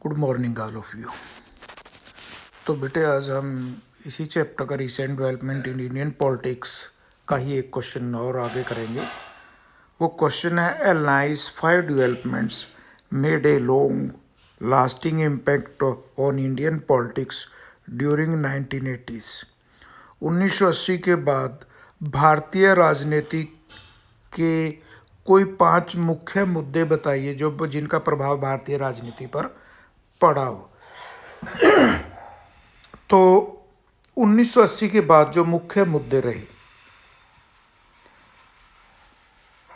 Good morning all of you. तो बेटे आज हम इसी चैप्टर का recent development in Indian politics का ही एक क्वेश्चन और आगे करेंगे। वो क्वेश्चन है analyse 5 developments made a long lasting impact on Indian politics during 1980s। 1980 के बाद भारतीय राजनीति के कोई 5 मुख्य मुद्दे बताइए जो जिनका प्रभाव भारतीय राजनीति पर पड़ा हो। तो 1980 के बाद जो मुख्य मुद्दे रहे,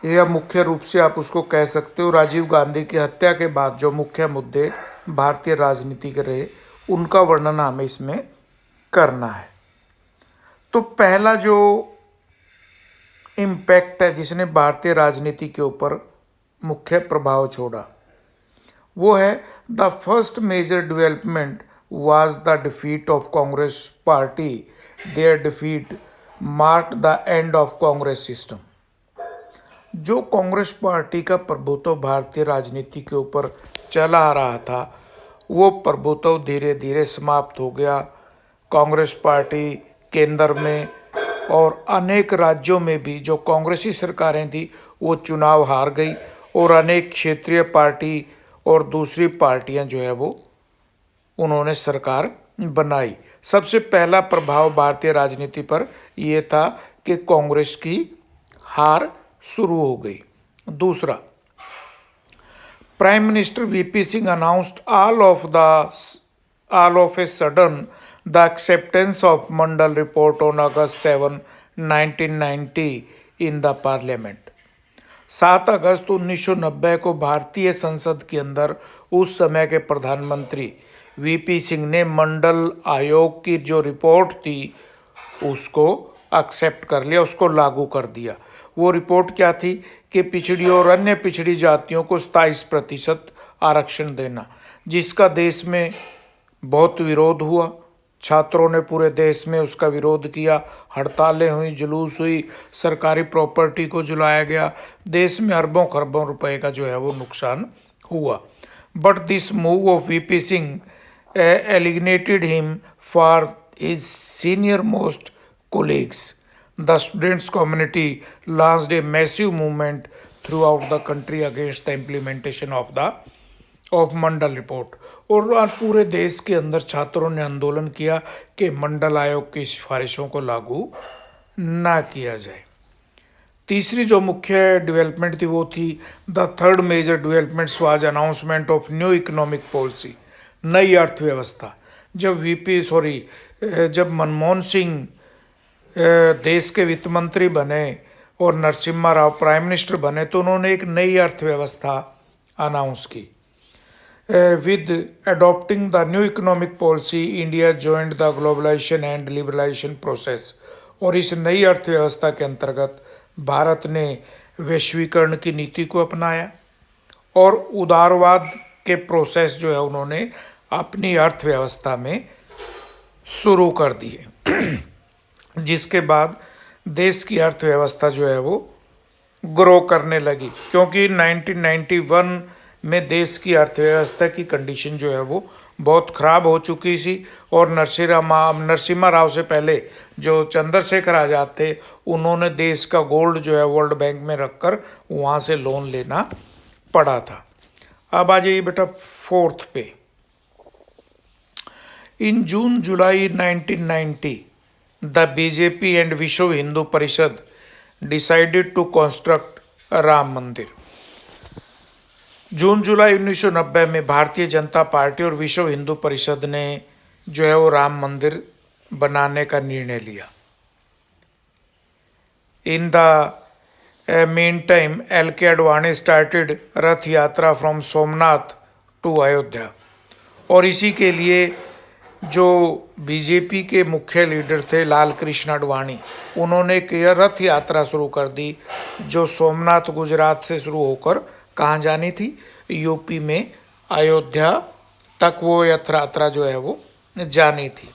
या मुख्य रूप से आप उसको कह सकते हो राजीव गांधी की हत्या के बाद जो मुख्य मुद्दे भारतीय राजनीति के रहे, उनका वर्णन हमें इसमें करना है। तो पहला जो इम्पैक्ट है जिसने भारतीय राजनीति के ऊपर मुख्य प्रभाव छोड़ा, वो है the first major development was the defeat of Congress party. Their defeat marked the end of Congress system. जो कांग्रेस पार्टी का प्रभुत्व भारतीय राजनीति के ऊपर चला आ रहा था, वो प्रभुत्व धीरे धीरे समाप्त हो गया। कांग्रेस पार्टी केंद्र में और अनेक राज्यों में भी जो कांग्रेसी सरकारें थी वो चुनाव हार गई और अनेक क्षेत्रीय पार्टी और दूसरी पार्टियां जो है वो उन्होंने सरकार बनाई। सबसे पहला प्रभाव भारतीय राजनीति पर यह था कि कांग्रेस की हार शुरू हो गई। दूसरा, prime minister VP Singh announced all of a sudden the acceptance of Mandal report on August 7, 1990 in the parliament. 7 अगस्त 1990 को भारतीय संसद के अंदर उस समय के प्रधानमंत्री वीपी सिंह ने मंडल आयोग की जो रिपोर्ट थी उसको एक्सेप्ट कर लिया, उसको लागू कर दिया। वो रिपोर्ट क्या थी कि पिछड़ी और अन्य पिछड़ी जातियों को 27% आरक्षण देना, जिसका देश में बहुत विरोध हुआ। छात्रों ने पूरे देश में उसका विरोध किया, हड़तालें हुई, जुलूस हुई, सरकारी प्रॉपर्टी को जलाया गया, देश में अरबों खरबों रुपए का जो है वो नुकसान हुआ। But this move of VP Singh alienated him for his senior most colleagues. The students community launched a massive movement throughout the country against the implementation of Mandal report. और आज पूरे देश के अंदर छात्रों ने आंदोलन किया कि मंडल आयोग की सिफारिशों को लागू ना किया जाए। तीसरी जो मुख्य डेवलपमेंट थी वो थी the third major developments was announcement of new economic policy, नई अर्थव्यवस्था। जब मनमोहन सिंह देश के वित्त मंत्री बने और नरसिम्हा राव प्राइम मिनिस्टर बने तो उन्होंने एक नई अर्थव्यवस्था अनाउंस की। With adopting the new economic policy India joined the globalisation and liberalisation process. और इस नई अर्थव्यवस्था के अंतर्गत भारत ने वैश्वीकरण की नीति को अपनाया और उदारवाद के प्रोसेस जो है उन्होंने अपनी अर्थव्यवस्था में शुरू कर दिए, जिसके बाद देश की अर्थव्यवस्था जो है वो ग्रो करने लगी। क्योंकि 1991 में देश की अर्थव्यवस्था की कंडीशन जो है वो बहुत ख़राब हो चुकी थी और नरसिम्हा राव से पहले जो चंद्रशेखर आज़ाद थे उन्होंने देश का गोल्ड जो है वर्ल्ड बैंक में रखकर वहाँ से लोन लेना पड़ा था। अब आ जाइए बेटा फोर्थ पे। इन जून जुलाई 1990 द बीजेपी एंड विश्व Hindu Parishad decided to construct Ram मंदिर। जून जुलाई 1990 में भारतीय जनता पार्टी और विश्व हिंदू परिषद ने जो है वो राम मंदिर बनाने का निर्णय लिया। In the main time LK. Advani started रथ यात्रा फ्रॉम सोमनाथ टू अयोध्या। और इसी के लिए जो बीजेपी के मुख्य लीडर थे लाल कृष्ण आडवाणी, उन्होंने एक रथ यात्रा शुरू कर दी जो सोमनाथ गुजरात से शुरू होकर कहाँ जानी थी, यूपी में अयोध्या तक वो यात्रा जो है वो जानी थी।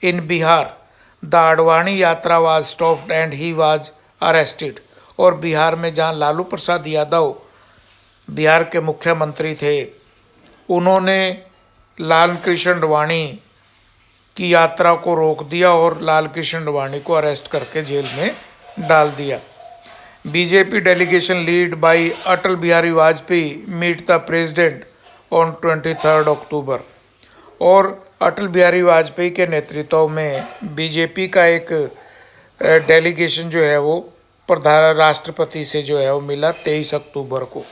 इन बिहार द आडवाणी यात्रा was stopped and he was arrested. और बिहार में जहाँ लालू प्रसाद यादव बिहार के मुख्यमंत्री थे, उन्होंने लाल कृष्ण अडवाणी की यात्रा को रोक दिया और लाल कृष्ण अडवाणी को अरेस्ट करके जेल में डाल दिया। BJP delegation lead by Atal Bihari Vajpayee meet the president on 23 October. और अटल बिहारी वाजपेयी के नेतृत्व में बीजेपी का एक डेलीगेशन जो है वो प्रधान राष्ट्रपति से जो है वो मिला 23 अक्टूबर को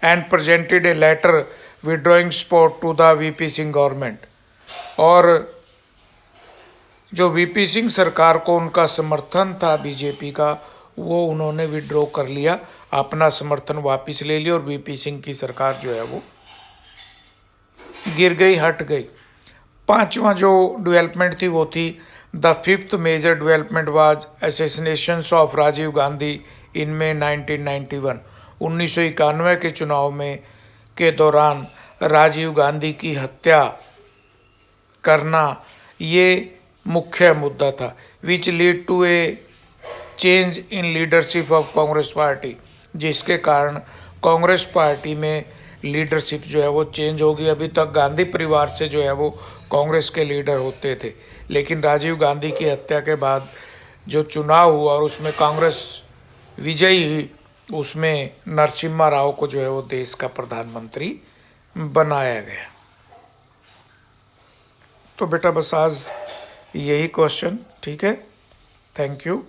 and presented a letter withdrawing support to the VP Singh government. और जो वीपी सिंह सरकार को उनका समर्थन था बीजेपी का, वो उन्होंने विड्रॉ कर लिया, अपना समर्थन वापस ले लिया और वीपी सिंह की सरकार जो है वो गिर गई, हट गई। पांचवा जो डेवलपमेंट थी वो थी the fifth major development was assassinations of Rajiv Gandhi in May 1991। 1991 के चुनाव में के दौरान राजीव गांधी की हत्या करना ये मुख्य मुद्दा था, which lead to a change in leadership of Congress party, जिसके कारण कांग्रेस पार्टी में लीडरशिप जो है वो चेंज होगी। अभी तक गांधी परिवार से जो है वो कांग्रेस के लीडर होते थे, लेकिन राजीव गांधी की हत्या के बाद जो चुनाव हुआ और उसमें कांग्रेस विजयी हुई, उसमें नरसिम्हा राव को जो है वो देश का प्रधानमंत्री बनाया गया। तो बेटा बस आज यही क्वेश्चन, ठीक है, थैंक यू।